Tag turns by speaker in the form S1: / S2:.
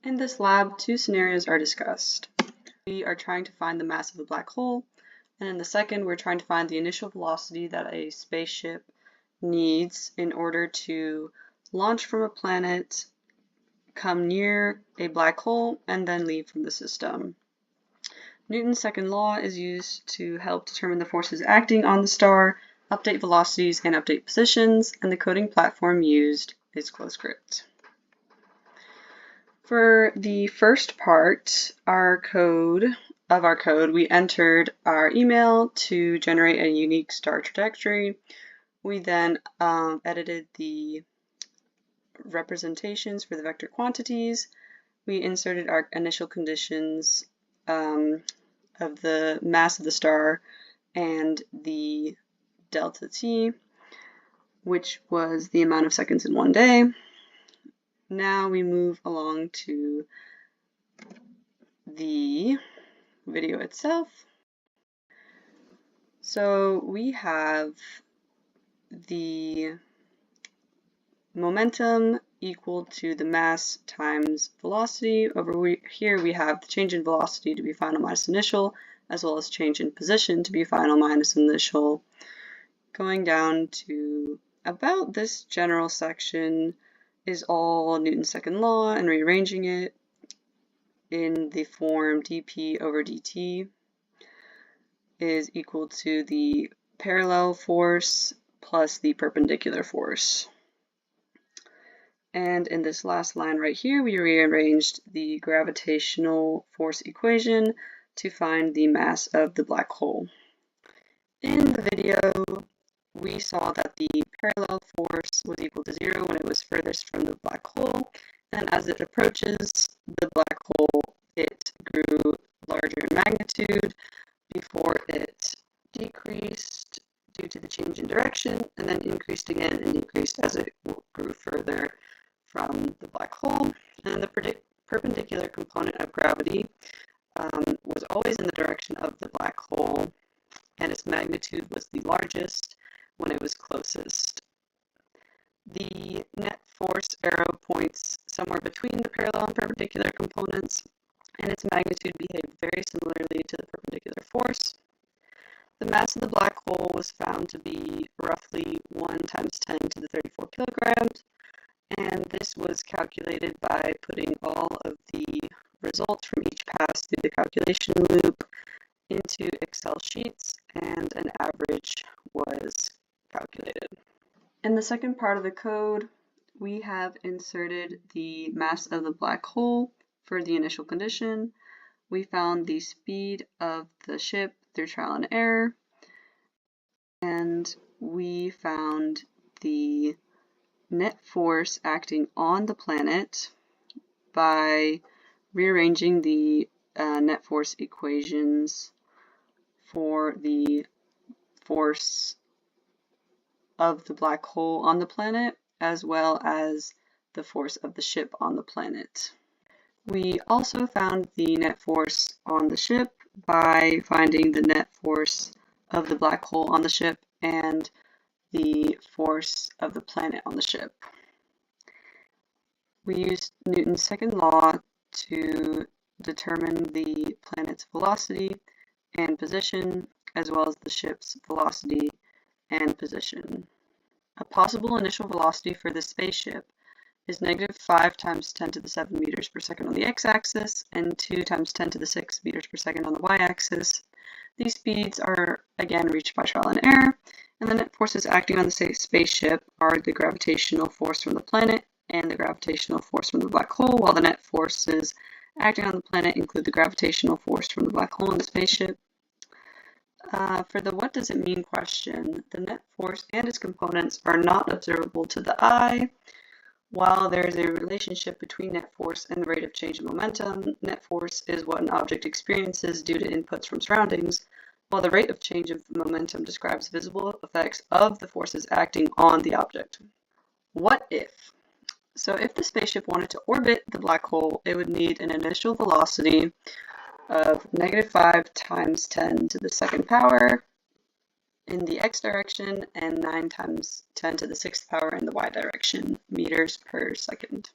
S1: In this lab, two scenarios are discussed. We are trying to find the mass of a black hole, and in the second, we're trying to find the initial velocity that a spaceship needs in order to launch from a planet, come near a black hole, and then leave from the system. Newton's second law is used to help determine the forces acting on the star, update velocities, and update positions, and the coding platform used is CloseScript. For the first part, our code, we entered our email to generate a unique star trajectory. We then edited the representations for the vector quantities. We inserted our initial conditions of the mass of the star and the delta t, which was the amount of seconds in 1 day. Now we move along to the video itself. So we have the momentum equal to the mass times velocity. Over here we have the change in velocity to be final minus initial, as well as change in position to be final minus initial. Going down to about this general section is all Newton's second law, and rearranging it in the form dp over dt is equal to the parallel force plus the perpendicular force. And in this last line right here, we rearranged the gravitational force equation to find the mass of the black hole. In the video, we saw that the parallel force was equal to 0 when it was furthest from the black hole, and as it approaches the black hole, it grew larger in magnitude before it decreased due to the change in direction, and then increased again and decreased as it grew further from the black hole. And the perpendicular component of gravity was always in the direction of the black hole, and its magnitude was the largest when it was closest. The net force arrow points somewhere between the parallel and perpendicular components, and its magnitude behaved very similarly to the perpendicular force. The mass of the black hole was found to be roughly 1 times 10 to the 34 kilograms, and this was calculated by putting all of the results from each pass through the calculation loop into Excel sheets, and an average was calculated. In the second part of the code, we have inserted the mass of the black hole for the initial condition. We found the speed of the ship through trial and error, and we found the net force acting on the planet by rearranging the net force equations for the force of the black hole on the planet, as well as the force of the ship on the planet. We also found the net force on the ship by finding the net force of the black hole on the ship and the force of the planet on the ship. We used Newton's second law to determine the planet's velocity and position, as well as the ship's velocity and position. A possible initial velocity for the spaceship is -5 times 10 to the 7 meters per second on the x-axis and 2 times 10 to the 6 meters per second on the y-axis. These speeds are again reached by trial and error, and the net forces acting on the spaceship are the gravitational force from the planet and the gravitational force from the black hole, while the net forces acting on the planet include the gravitational force from the black hole and the spaceship. For the what does it mean question, the net force and its components are not observable to the eye. While there is a relationship between net force and the rate of change in momentum, net force is what an object experiences due to inputs from surroundings, while the rate of change of momentum describes visible effects of the forces acting on the object. What if? So if the spaceship wanted to orbit the black hole, it would need an initial velocity of -5 times 10 to the second power in the x direction and 9 times 10 to the 6th power in the y direction, meters per second.